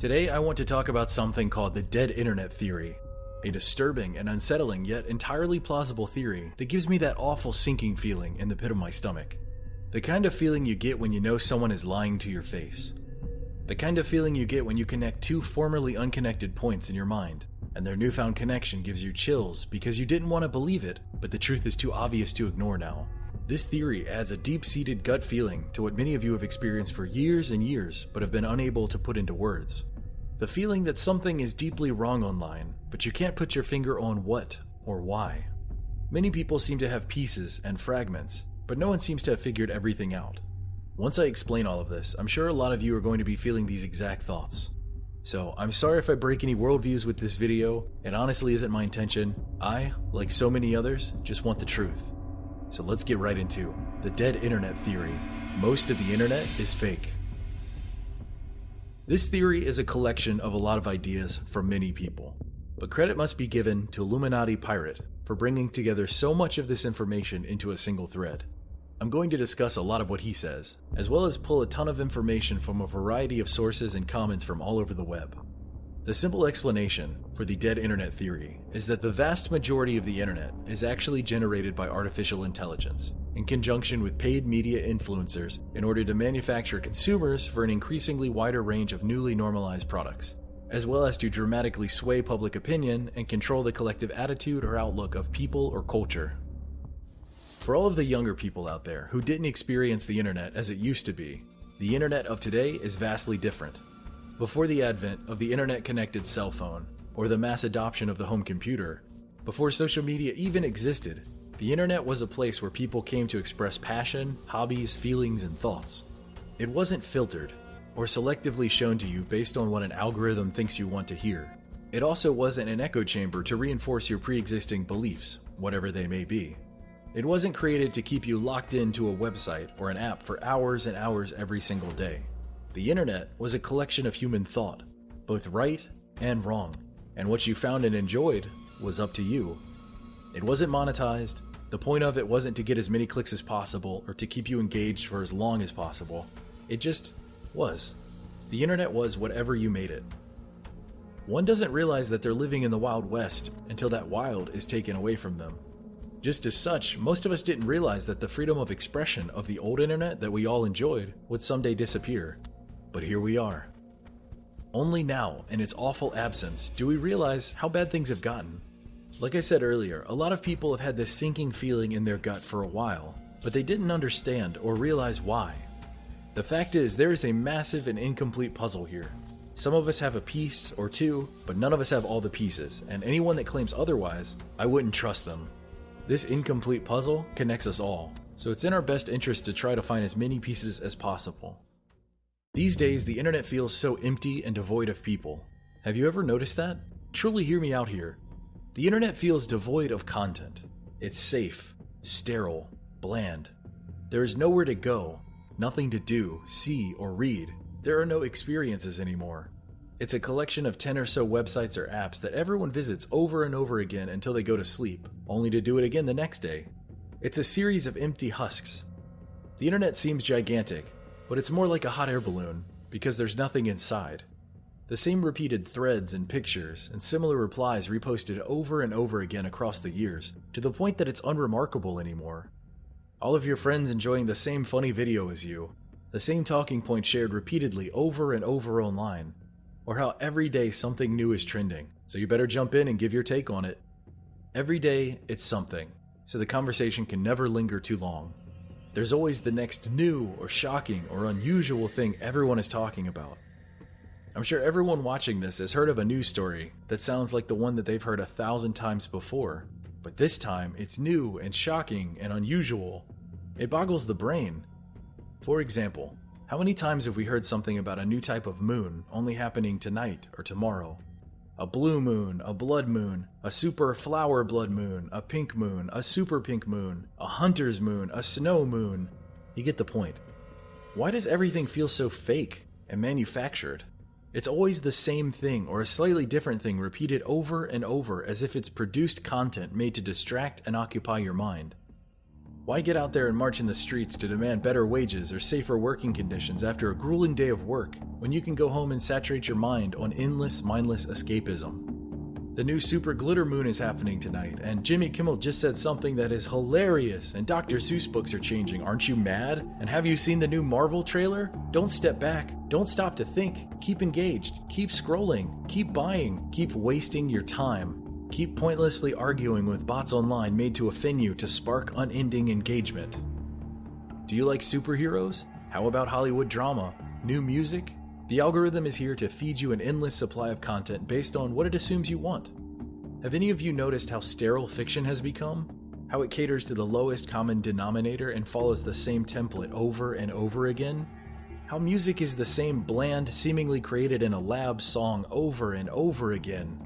Today I want to talk about something called the dead internet theory, a disturbing and unsettling yet entirely plausible theory that gives me that awful sinking feeling in the pit of my stomach. The kind of feeling you get when you know someone is lying to your face. The kind of feeling you get when you connect two formerly unconnected points in your mind, and their newfound connection gives you chills because you didn't want to believe it, but the truth is too obvious to ignore now. This theory adds a deep-seated gut feeling to what many of you have experienced for years and years but have been unable to put into words. The feeling that something is deeply wrong online, but you can't put your finger on what or why. Many people seem to have pieces and fragments, but no one seems to have figured everything out. Once I explain all of this, I'm sure a lot of you are going to be feeling these exact thoughts. So, I'm sorry if I break any worldviews with this video. It honestly isn't my intention. I, like so many others, just want the truth. So let's get right into the dead internet theory. Most of the internet is fake. This theory is a collection of a lot of ideas from many people, but credit must be given to Illuminati Pirate for bringing together so much of this information into a single thread. I'm going to discuss a lot of what he says, as well as pull a ton of information from a variety of sources and comments from all over the web. The simple explanation for the dead internet theory is that the vast majority of the internet is actually generated by artificial intelligence, in conjunction with paid media influencers in order to manufacture consumers for an increasingly wider range of newly normalized products, as well as to dramatically sway public opinion and control the collective attitude or outlook of people or culture. For all of the younger people out there who didn't experience the internet as it used to be, the internet of today is vastly different. Before the advent of the internet-connected cell phone, or the mass adoption of the home computer, before social media even existed, the internet was a place where people came to express passion, hobbies, feelings, and thoughts. It wasn't filtered, or selectively shown to you based on what an algorithm thinks you want to hear. It also wasn't an echo chamber to reinforce your pre-existing beliefs, whatever they may be. It wasn't created to keep you locked into a website or an app for hours and hours every single day. The internet was a collection of human thought, both right and wrong, and what you found and enjoyed was up to you. It wasn't monetized. The point of it wasn't to get as many clicks as possible or to keep you engaged for as long as possible. It just was. The internet was whatever you made it. One doesn't realize that they're living in the Wild West until that wild is taken away from them. Just as such, most of us didn't realize that the freedom of expression of the old internet that we all enjoyed would someday disappear. But here we are. Only now, in its awful absence, do we realize how bad things have gotten. Like I said earlier, a lot of people have had this sinking feeling in their gut for a while, but they didn't understand or realize why. The fact is, there is a massive and incomplete puzzle here. Some of us have a piece or two, but none of us have all the pieces, and anyone that claims otherwise, I wouldn't trust them. This incomplete puzzle connects us all, so it's in our best interest to try to find as many pieces as possible. These days, the internet feels so empty and devoid of people. Have you ever noticed that? Truly hear me out here. The internet feels devoid of content. It's safe, sterile, bland. There is nowhere to go, nothing to do, see, or read. There are no experiences anymore. It's a collection of 10 or so websites or apps that everyone visits over and over again until they go to sleep, only to do it again the next day. It's a series of empty husks. The internet seems gigantic, but it's more like a hot air balloon, because there's nothing inside. The same repeated threads and pictures and similar replies reposted over and over again across the years, to the point that it's unremarkable anymore. All of your friends enjoying the same funny video as you, the same talking point shared repeatedly over and over online, or how every day something new is trending, so you better jump in and give your take on it. Every day, it's something, so the conversation can never linger too long. There's always the next new or shocking or unusual thing everyone is talking about. I'm sure everyone watching this has heard of a news story that sounds like the one that they've heard 1,000 times before, but this time it's new and shocking and unusual. It boggles the brain. For example, how many times have we heard something about a new type of moon only happening tonight or tomorrow? A blue moon, a blood moon, a super flower blood moon, a pink moon, a super pink moon, a hunter's moon, a snow moon. You get the point. Why does everything feel so fake and manufactured? It's always the same thing or a slightly different thing repeated over and over as if it's produced content made to distract and occupy your mind. Why get out there and march in the streets to demand better wages or safer working conditions after a grueling day of work when you can go home and saturate your mind on endless, mindless escapism? The new Super Glitter Moon is happening tonight, and Jimmy Kimmel just said something that is hilarious, and Dr. Seuss books are changing. Aren't you mad? And have you seen the new Marvel trailer? Don't step back. Don't stop to think. Keep engaged. Keep scrolling. Keep buying. Keep wasting your time. Keep pointlessly arguing with bots online made to offend you to spark unending engagement. Do you like superheroes? How about Hollywood drama? New music? The algorithm is here to feed you an endless supply of content based on what it assumes you want. Have any of you noticed how sterile fiction has become? How it caters to the lowest common denominator and follows the same template over and over again? How music is the same bland, seemingly created in a lab song over and over again?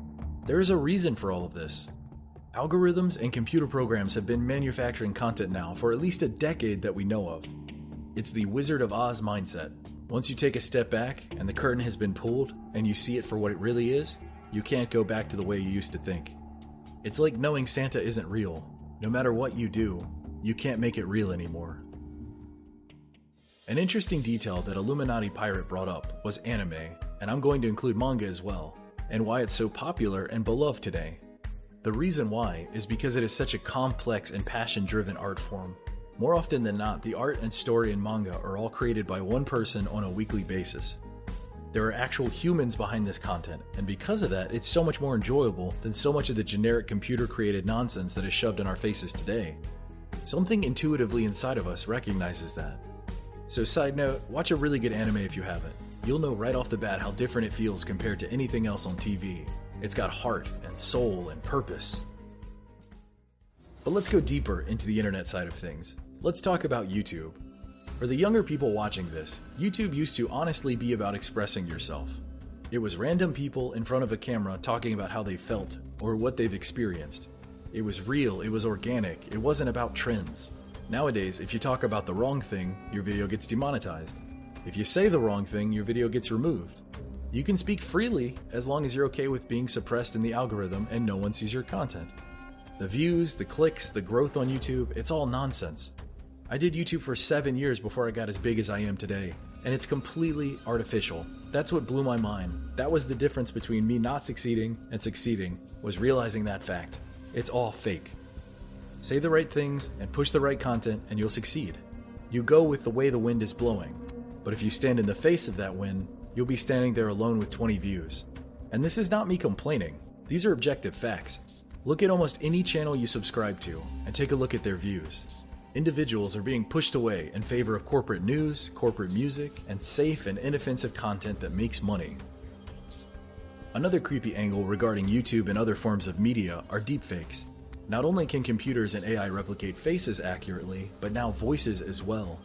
There is a reason for all of this. Algorithms and computer programs have been manufacturing content now for at least a decade that we know of. It's the Wizard of Oz mindset. Once you take a step back and the curtain has been pulled and you see it for what it really is, you can't go back to the way you used to think. It's like knowing Santa isn't real. No matter what you do, you can't make it real anymore. An interesting detail that Illuminati Pirate brought up was anime, and I'm going to include manga as well, and why it's so popular and beloved today. The reason why is because it is such a complex and passion-driven art form. More often than not, the art and story in manga are all created by one person on a weekly basis. There are actual humans behind this content, and because of that, it's so much more enjoyable than so much of the generic computer-created nonsense that is shoved in our faces today. Something intuitively inside of us recognizes that. So side note, watch a really good anime if you haven't. You'll know right off the bat how different it feels compared to anything else on TV. It's got heart and soul and purpose. But let's go deeper into the internet side of things. Let's talk about YouTube. For the younger people watching this, YouTube used to honestly be about expressing yourself. It was random people in front of a camera talking about how they felt or what they've experienced. It was real, it was organic, it wasn't about trends. Nowadays, if you talk about the wrong thing, your video gets demonetized. If you say the wrong thing, your video gets removed. You can speak freely as long as you're okay with being suppressed in the algorithm and no one sees your content. The views, the clicks, the growth on YouTube, it's all nonsense. I did YouTube for 7 years before I got as big as I am today, and it's completely artificial. That's what blew my mind. That was the difference between me not succeeding and succeeding, was realizing that fact. It's all fake. Say the right things and push the right content and you'll succeed. You go with the way the wind is blowing, but if you stand in the face of that wind, you'll be standing there alone with 20 views. And this is not me complaining. These are objective facts. Look at almost any channel you subscribe to and take a look at their views. Individuals are being pushed away in favor of corporate news, corporate music, and safe and inoffensive content that makes money. Another creepy angle regarding YouTube and other forms of media are deepfakes. Not only can computers and AI replicate faces accurately, but now voices as well.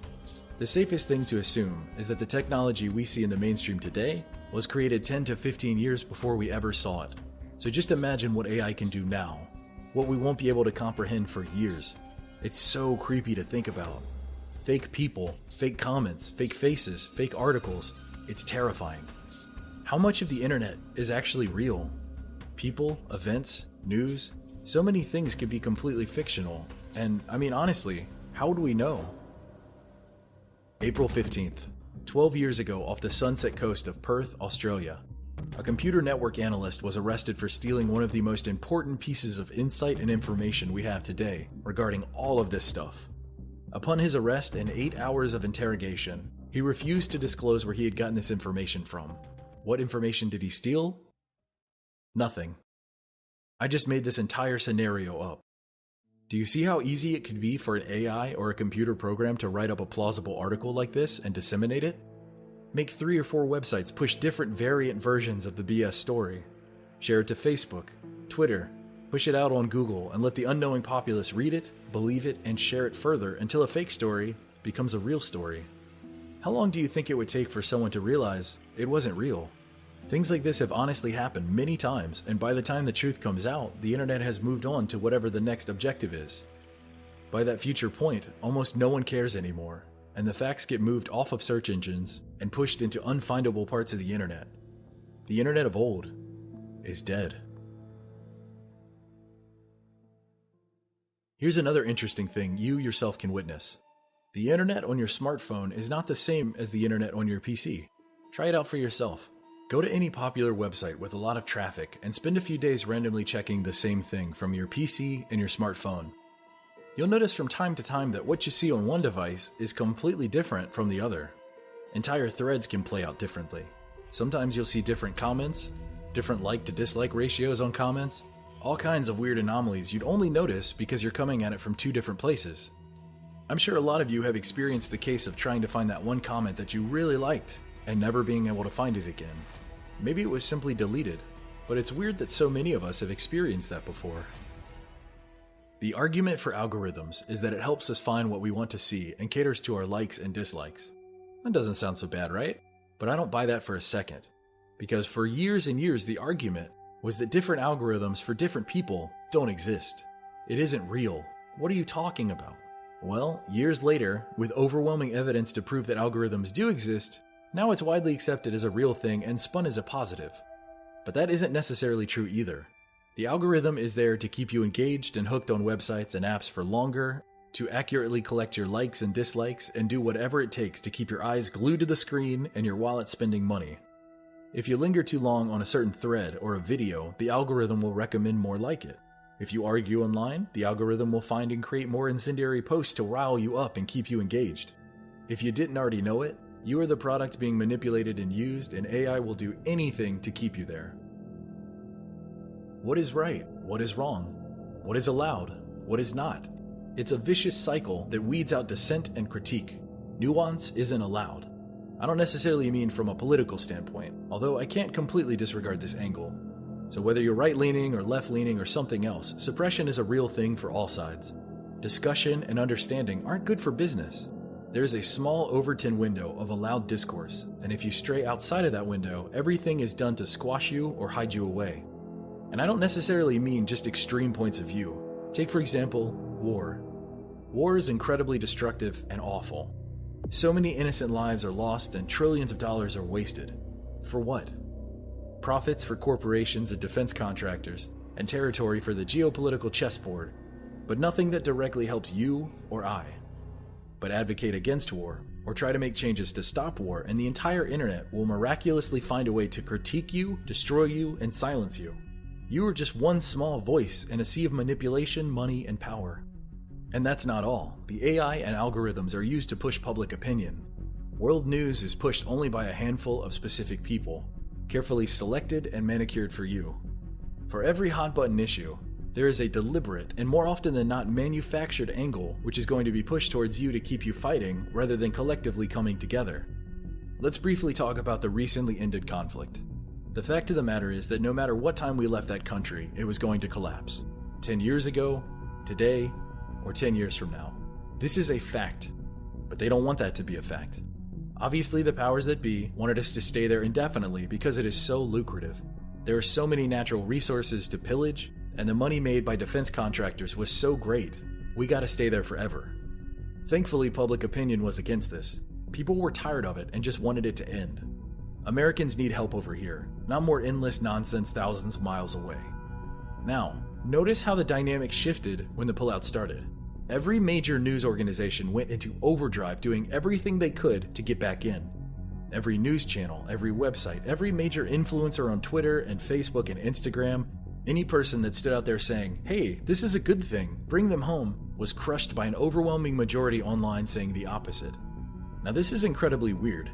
The safest thing to assume is that the technology we see in the mainstream today was created 10 to 15 years before we ever saw it. So just imagine what AI can do now, what we won't be able to comprehend for years. It's so creepy to think about. Fake people, fake comments, fake faces, fake articles. It's terrifying. How much of the internet is actually real? People, events, news, so many things could be completely fictional. And I mean, honestly, how would we know? April 15th, 12 years ago off the Sunset Coast of Perth, Australia, a computer network analyst was arrested for stealing one of the most important pieces of insight and information we have today regarding all of this stuff. Upon his arrest and 8 hours of interrogation, he refused to disclose where he had gotten this information from. What information did he steal? Nothing. I just made this entire scenario up. Do you see how easy it could be for an AI or a computer program to write up a plausible article like this and disseminate it? Make 3 or 4 websites push different variant versions of the BS story. Share it to Facebook, Twitter, push it out on Google, and let the unknowing populace read it, believe it, and share it further until a fake story becomes a real story. How long do you think it would take for someone to realize it wasn't real? Things like this have honestly happened many times, and by the time the truth comes out, the internet has moved on to whatever the next objective is. By that future point, almost no one cares anymore, and the facts get moved off of search engines and pushed into unfindable parts of the internet. The internet of old is dead. Here's another interesting thing you yourself can witness. The internet on your smartphone is not the same as the internet on your PC. Try it out for yourself. Go to any popular website with a lot of traffic and spend a few days randomly checking the same thing from your PC and your smartphone. You'll notice from time to time that what you see on one device is completely different from the other. Entire threads can play out differently. Sometimes you'll see different comments, different like to dislike ratios on comments, all kinds of weird anomalies you'd only notice because you're coming at it from two different places. I'm sure a lot of you have experienced the case of trying to find that one comment that you really liked and never being able to find it again. Maybe it was simply deleted, but it's weird that so many of us have experienced that before. The argument for algorithms is that it helps us find what we want to see and caters to our likes and dislikes. That doesn't sound so bad, right? But I don't buy that for a second. Because for years and years, the argument was that different algorithms for different people don't exist. It isn't real. What are you talking about? Well, years later, with overwhelming evidence to prove that algorithms do exist, now it's widely accepted as a real thing and spun as a positive. But that isn't necessarily true either. The algorithm is there to keep you engaged and hooked on websites and apps for longer, to accurately collect your likes and dislikes, and do whatever it takes to keep your eyes glued to the screen and your wallet spending money. If you linger too long on a certain thread or a video, the algorithm will recommend more like it. If you argue online, the algorithm will find and create more incendiary posts to rile you up and keep you engaged. If you didn't already know it, you are the product being manipulated and used, and AI will do anything to keep you there. What is right? What is wrong? What is allowed? What is not? It's a vicious cycle that weeds out dissent and critique. Nuance isn't allowed. I don't necessarily mean from a political standpoint, although I can't completely disregard this angle. So whether you're right-leaning or left-leaning or something else, suppression is a real thing for all sides. Discussion and understanding aren't good for business. There's a small Overton window of allowed discourse, and if you stray outside of that window, everything is done to squash you or hide you away. And I don't necessarily mean just extreme points of view. Take, for example, war. War is incredibly destructive and awful. So many innocent lives are lost and trillions of dollars are wasted. For what? Profits for corporations and defense contractors, and territory for the geopolitical chessboard, but nothing that directly helps you or I. But advocate against war, or try to make changes to stop war, and the entire internet will miraculously find a way to critique you, destroy you, and silence you. You are just one small voice in a sea of manipulation, money, and power. And that's not all. The AI and algorithms are used to push public opinion. World news is pushed only by a handful of specific people, carefully selected and manicured for you. For every hot-button issue, there is a deliberate and more often than not manufactured angle which is going to be pushed towards you to keep you fighting rather than collectively coming together. Let's briefly talk about the recently ended conflict. The fact of the matter is that no matter what time we left that country, it was going to collapse. 10 years ago, today, or 10 years from now. This is a fact, but they don't want that to be a fact. Obviously, the powers that be wanted us to stay there indefinitely because it is so lucrative. There are so many natural resources to pillage, and the money made by defense contractors was so great, we gotta stay there forever. Thankfully, public opinion was against this. People were tired of it and just wanted it to end. Americans need help over here, not more endless nonsense thousands of miles away. Now, notice how the dynamic shifted when the pullout started. Every major news organization went into overdrive doing everything they could to get back in. Every news channel, every website, every major influencer on Twitter and Facebook and Instagram, any person that stood out there saying, "Hey, this is a good thing, bring them home," was crushed by an overwhelming majority online saying the opposite. Now this is incredibly weird,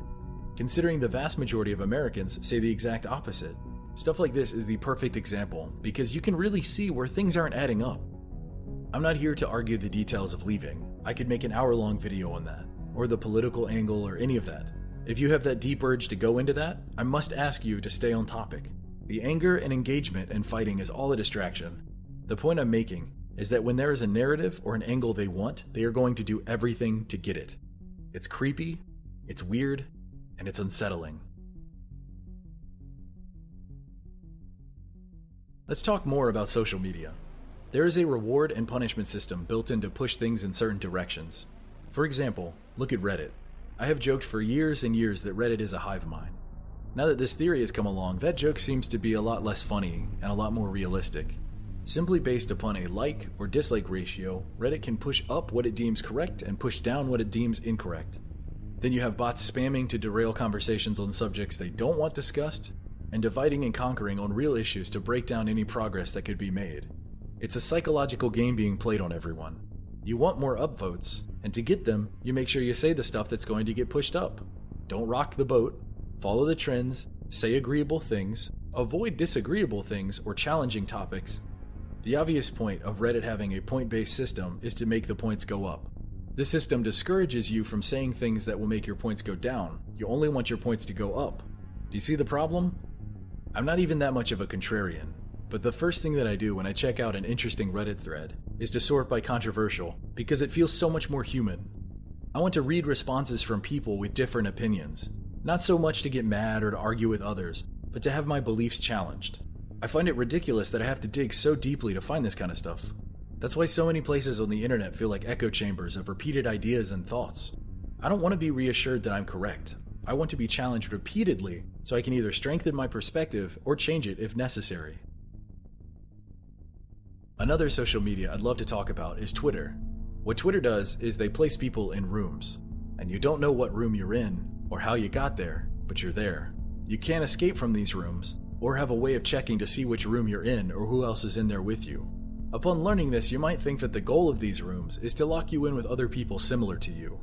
considering the vast majority of Americans say the exact opposite. Stuff like this is the perfect example, because you can really see where things aren't adding up. I'm not here to argue the details of leaving. I could make an hour-long video on that, or the political angle, or any of that. If you have that deep urge to go into that, I must ask you to stay on topic. The anger and engagement and fighting is all a distraction. The point I'm making is that when there is a narrative or an angle they want, they are going to do everything to get it. It's creepy, it's weird, and it's unsettling. Let's talk more about social media. There is a reward and punishment system built in to push things in certain directions. For example, look at Reddit. I have joked for years and years that Reddit is a hive mind. Now that this theory has come along, that joke seems to be a lot less funny and a lot more realistic. Simply based upon a like or dislike ratio, Reddit can push up what it deems correct and push down what it deems incorrect. Then you have bots spamming to derail conversations on subjects they don't want discussed, and dividing and conquering on real issues to break down any progress that could be made. It's a psychological game being played on everyone. You want more upvotes, and to get them, you make sure you say the stuff that's going to get pushed up. Don't rock the boat, follow the trends, say agreeable things, avoid disagreeable things or challenging topics. The obvious point of Reddit having a point-based system is to make the points go up. This system discourages you from saying things that will make your points go down. You only want your points to go up. Do you see the problem? I'm not even that much of a contrarian, but the first thing that I do when I check out an interesting Reddit thread is to sort by controversial, because it feels so much more human. I want to read responses from people with different opinions, not so much to get mad or to argue with others, but to have my beliefs challenged. I find it ridiculous that I have to dig so deeply to find this kind of stuff. That's why so many places on the internet feel like echo chambers of repeated ideas and thoughts. I don't want to be reassured that I'm correct. I want to be challenged repeatedly so I can either strengthen my perspective or change it if necessary. Another social media I'd love to talk about is Twitter. What Twitter does is they place people in rooms, and you don't know what room you're in or how you got there, but you're there. You can't escape from these rooms or have a way of checking to see which room you're in or who else is in there with you. Upon learning this, you might think that the goal of these rooms is to lock you in with other people similar to you.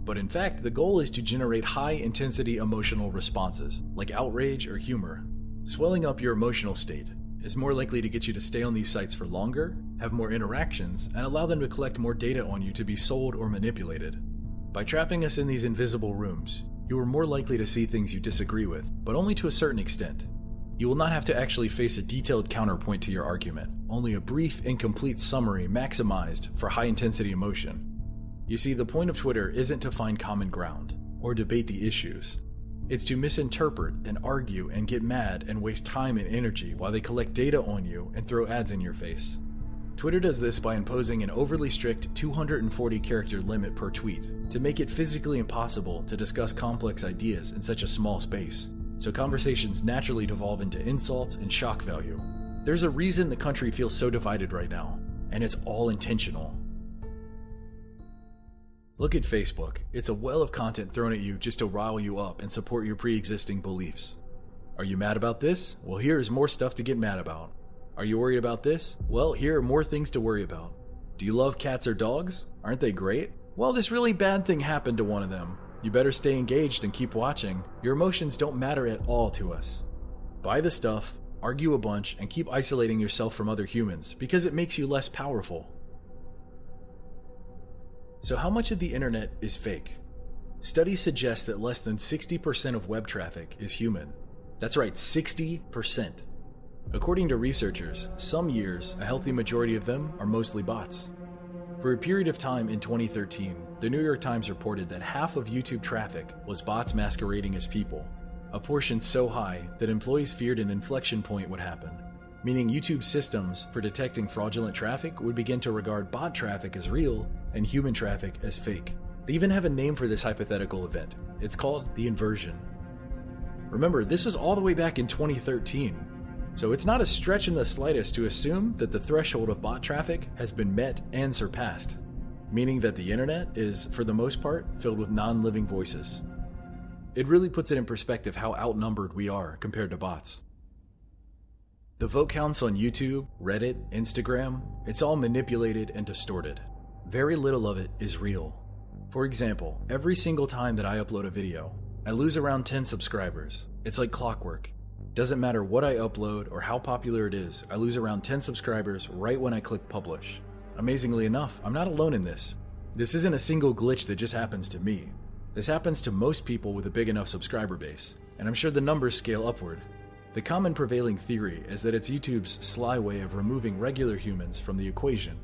But in fact, the goal is to generate high-intensity emotional responses, like outrage or humor. Swelling up your emotional state is more likely to get you to stay on these sites for longer, have more interactions, and allow them to collect more data on you to be sold or manipulated. By trapping us in these invisible rooms, you are more likely to see things you disagree with, but only to a certain extent. You will not have to actually face a detailed counterpoint to your argument, only a brief, incomplete summary maximized for high-intensity emotion. You see, the point of Twitter isn't to find common ground, or debate the issues. It's to misinterpret and argue and get mad and waste time and energy while they collect data on you and throw ads in your face. Twitter does this by imposing an overly strict 240-character limit per tweet to make it physically impossible to discuss complex ideas in such a small space, so conversations naturally devolve into insults and shock value. There's a reason the country feels so divided right now, and it's all intentional. Look at Facebook. It's a well of content thrown at you just to rile you up and support your pre-existing beliefs. Are you mad about this? Well, here is more stuff to get mad about. Are you worried about this? Well, here are more things to worry about. Do you love cats or dogs? Aren't they great? Well, this really bad thing happened to one of them. You better stay engaged and keep watching. Your emotions don't matter at all to us. Buy the stuff, argue a bunch, and keep isolating yourself from other humans because it makes you less powerful. So how much of the internet is fake? Studies suggest that less than 60% of web traffic is human. That's right, 60%. According to researchers, some years, a healthy majority of them are mostly bots. For a period of time in 2013, the New York Times reported that half of YouTube traffic was bots masquerading as people, a portion so high that employees feared an inflection point would happen, meaning YouTube systems for detecting fraudulent traffic would begin to regard bot traffic as real and human traffic as fake. They even have a name for this hypothetical event. It's called the inversion. Remember, this was all the way back in 2013, so it's not a stretch in the slightest to assume that the threshold of bot traffic has been met and surpassed, meaning that the internet is, for the most part, filled with non-living voices. It really puts it in perspective how outnumbered we are compared to bots. The vote counts on YouTube, Reddit, Instagram, it's all manipulated and distorted. Very little of it is real. For example, every single time that I upload a video, I lose around 10 subscribers. It's like clockwork. Doesn't matter what I upload or how popular it is, I lose around 10 subscribers right when I click publish. Amazingly enough, I'm not alone in this. This isn't a single glitch that just happens to me. This happens to most people with a big enough subscriber base, and I'm sure the numbers scale upward. The common prevailing theory is that it's YouTube's sly way of removing regular humans from the equation.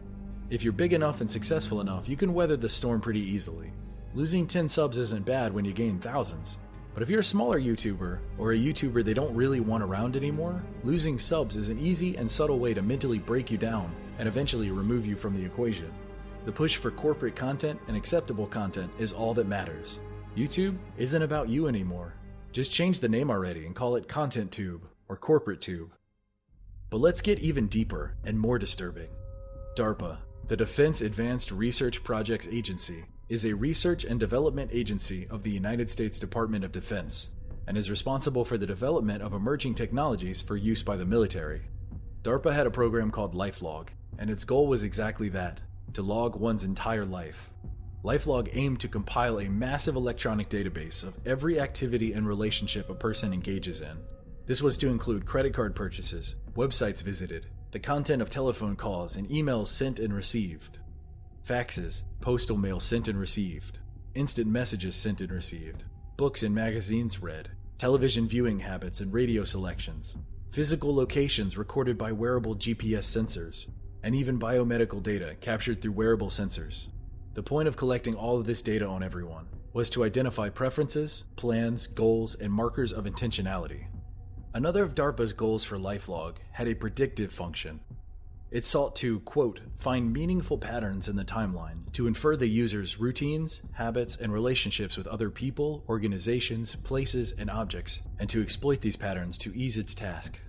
If you're big enough and successful enough, you can weather the storm pretty easily. Losing 10 subs isn't bad when you gain thousands. But if you're a smaller YouTuber, or a YouTuber they don't really want around anymore, losing subs is an easy and subtle way to mentally break you down and eventually remove you from the equation. The push for corporate content and acceptable content is all that matters. YouTube isn't about you anymore. Just change the name already and call it Content Tube or Corporate Tube. But let's get even deeper and more disturbing. DARPA, the Defense Advanced Research Projects Agency, is a research and development agency of the United States Department of Defense, and is responsible for the development of emerging technologies for use by the military. DARPA had a program called LifeLog, and its goal was exactly that, to log one's entire life. LifeLog aimed to compile a massive electronic database of every activity and relationship a person engages in. This was to include credit card purchases, websites visited, the content of telephone calls and emails sent and received, faxes, postal mail sent and received, instant messages sent and received, books and magazines read, television viewing habits and radio selections, physical locations recorded by wearable GPS sensors, and even biomedical data captured through wearable sensors. The point of collecting all of this data on everyone was to identify preferences, plans, goals, and markers of intentionality. Another of DARPA's goals for LifeLog had a predictive function. It sought to, quote, find meaningful patterns in the timeline to infer the user's routines, habits, and relationships with other people, organizations, places, and objects, and to exploit these patterns to ease its task.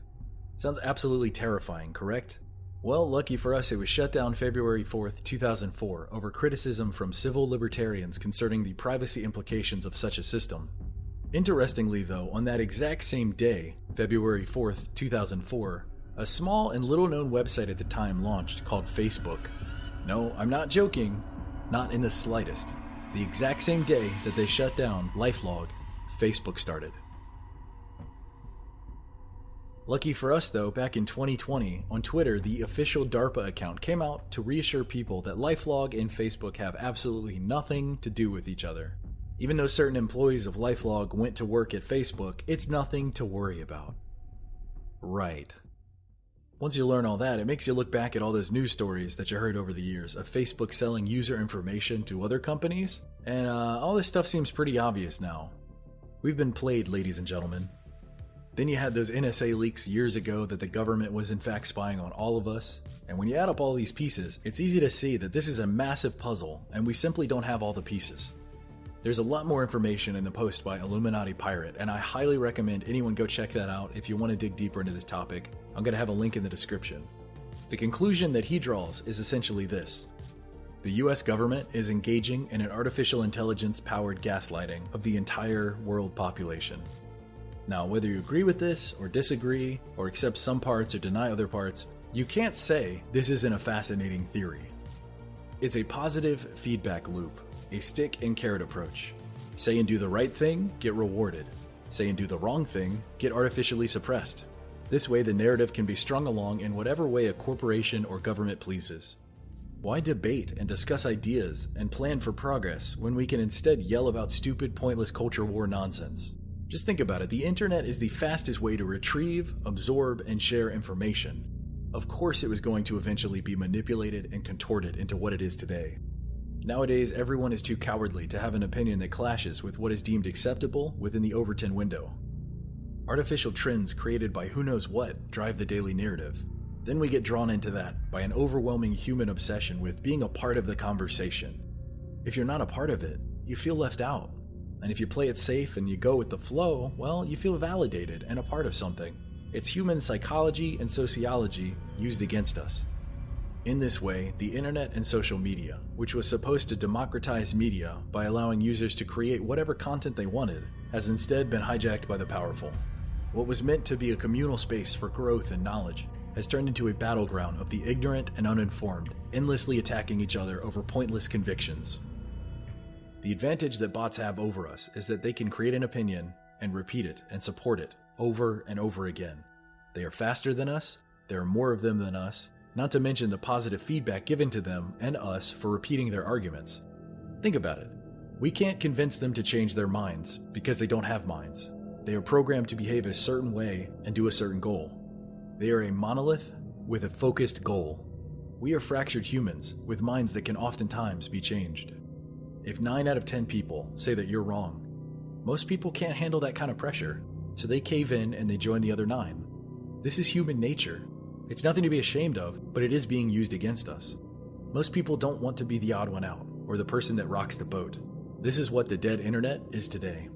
Sounds absolutely terrifying, correct? Well, lucky for us, it was shut down February 4th, 2004, over criticism from civil libertarians concerning the privacy implications of such a system. Interestingly, though, on that exact same day, February 4th, 2004, a small and little-known website at the time launched called Facebook. No, I'm not joking, not in the slightest. The exact same day that they shut down LifeLog, Facebook started. Lucky for us though, back in 2020, on Twitter, the official DARPA account came out to reassure people that LifeLog and Facebook have absolutely nothing to do with each other. Even though certain employees of LifeLog went to work at Facebook, it's nothing to worry about. Right. Once you learn all that, it makes you look back at all those news stories that you heard over the years of Facebook selling user information to other companies, and all this stuff seems pretty obvious now. We've been played, ladies and gentlemen. Then you had those NSA leaks years ago that the government was in fact spying on all of us, and when you add up all these pieces, it's easy to see that this is a massive puzzle, and we simply don't have all the pieces. There's a lot more information in the post by Illuminati Pirate, and I highly recommend anyone go check that out if you want to dig deeper into this topic. I'm going to have a link in the description. The conclusion that he draws is essentially this. The US government is engaging in an artificial intelligence-powered gaslighting of the entire world population. Now, whether you agree with this, or disagree, or accept some parts or deny other parts, you can't say this isn't a fascinating theory. It's a positive feedback loop, a stick and carrot approach. Say and do the right thing, get rewarded. Say and do the wrong thing, get artificially suppressed. This way the narrative can be strung along in whatever way a corporation or government pleases. Why debate and discuss ideas and plan for progress when we can instead yell about stupid, pointless culture war nonsense? Just think about it, the internet is the fastest way to retrieve, absorb, and share information. Of course it was going to eventually be manipulated and contorted into what it is today. Nowadays, everyone is too cowardly to have an opinion that clashes with what is deemed acceptable within the Overton window. Artificial trends created by who knows what drive the daily narrative. Then we get drawn into that by an overwhelming human obsession with being a part of the conversation. If you're not a part of it, you feel left out. And if you play it safe and you go with the flow, well, you feel validated and a part of something. It's human psychology and sociology used against us. In this way, the internet and social media, which was supposed to democratize media by allowing users to create whatever content they wanted, has instead been hijacked by the powerful. What was meant to be a communal space for growth and knowledge has turned into a battleground of the ignorant and uninformed, endlessly attacking each other over pointless convictions. The advantage that bots have over us is that they can create an opinion and repeat it and support it over and over again. They are faster than us, there are more of them than us, not to mention the positive feedback given to them and us for repeating their arguments. Think about it. We can't convince them to change their minds because they don't have minds. They are programmed to behave a certain way and do a certain goal. They are a monolith with a focused goal. We are fractured humans with minds that can oftentimes be changed. If 9 out of 10 people say that you're wrong, most people can't handle that kind of pressure, so they cave in and they join the other 9. This is human nature. It's nothing to be ashamed of, but it is being used against us. Most people don't want to be the odd one out, or the person that rocks the boat. This is what the dead internet is today.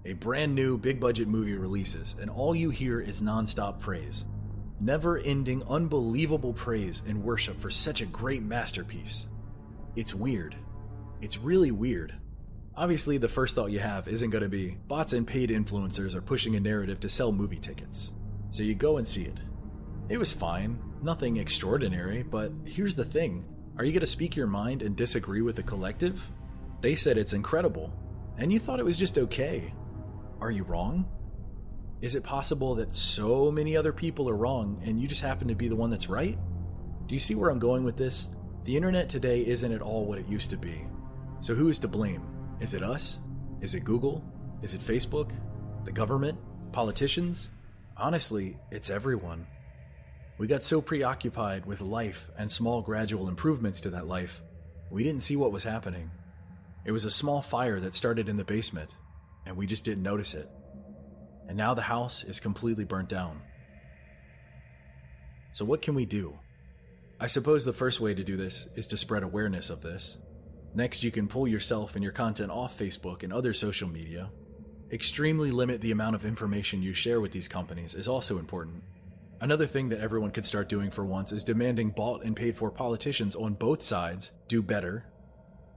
A brand new big budget movie releases, and all you hear is non-stop praise. Never-ending, unbelievable praise and worship for such a great masterpiece. It's weird. It's really weird. Obviously, the first thought you have isn't going to be, bots and paid influencers are pushing a narrative to sell movie tickets. So you go and see it. It was fine, nothing extraordinary, but here's the thing. Are you going to speak your mind and disagree with the collective? They said it's incredible, and you thought it was just okay. Are you wrong? Is it possible that so many other people are wrong and you just happen to be the one that's right? Do you see where I'm going with this? The internet today isn't at all what it used to be. So who is to blame? Is it us? Is it Google? Is it Facebook? The government? Politicians? Honestly, it's everyone. We got so preoccupied with life and small gradual improvements to that life, we didn't see what was happening. It was a small fire that started in the basement, and we just didn't notice it. And now the house is completely burnt down. So what can we do? I suppose the first way to do this is to spread awareness of this. Next, you can pull yourself and your content off Facebook and other social media. Extremely limit the amount of information you share with these companies is also important. Another thing that everyone could start doing for once is demanding bought and paid for politicians on both sides do better.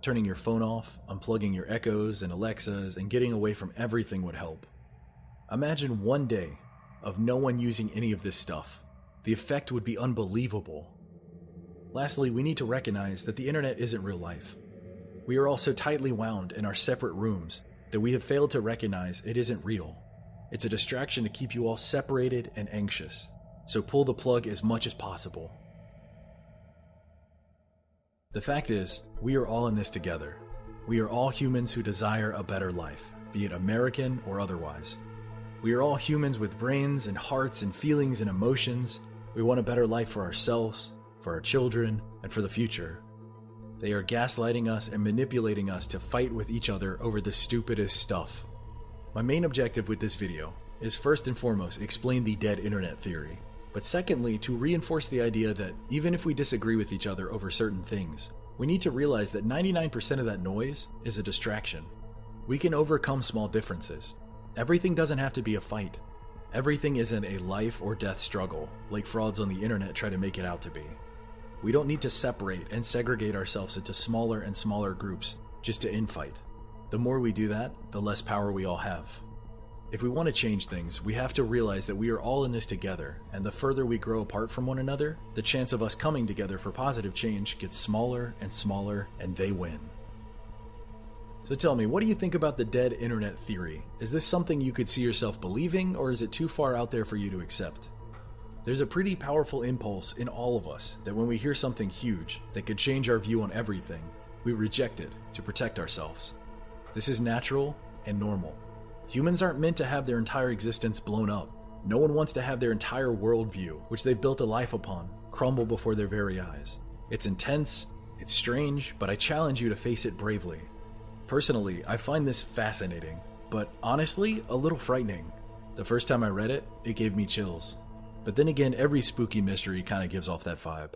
Turning your phone off, unplugging your Echoes and Alexas, and getting away from everything would help. Imagine one day of no one using any of this stuff. The effect would be unbelievable. Lastly, we need to recognize that the internet isn't real life. We are all so tightly wound in our separate rooms that we have failed to recognize it isn't real. It's a distraction to keep you all separated and anxious. So pull the plug as much as possible. The fact is, we are all in this together. We are all humans who desire a better life, be it American or otherwise. We are all humans with brains and hearts and feelings and emotions. We want a better life for ourselves, for our children, and for the future. They are gaslighting us and manipulating us to fight with each other over the stupidest stuff. My main objective with this video is first and foremost explain the dead internet theory, but secondly to reinforce the idea that even if we disagree with each other over certain things, we need to realize that 99% of that noise is a distraction. We can overcome small differences. Everything doesn't have to be a fight. Everything isn't a life or death struggle, like frauds on the internet try to make it out to be. We don't need to separate and segregate ourselves into smaller and smaller groups just to infight. The more we do that, the less power we all have. If we want to change things, we have to realize that we are all in this together, and the further we grow apart from one another, the chance of us coming together for positive change gets smaller and smaller, and they win. So tell me, what do you think about the dead internet theory? Is this something you could see yourself believing, or is it too far out there for you to accept? There's a pretty powerful impulse in all of us that when we hear something huge that could change our view on everything, we reject it to protect ourselves. This is natural and normal. Humans aren't meant to have their entire existence blown up. No one wants to have their entire worldview, which they've built a life upon, crumble before their very eyes. It's intense, it's strange, but I challenge you to face it bravely. Personally, I find this fascinating, but honestly, a little frightening. The first time I read it, it gave me chills. But then again, every spooky mystery kind of gives off that vibe.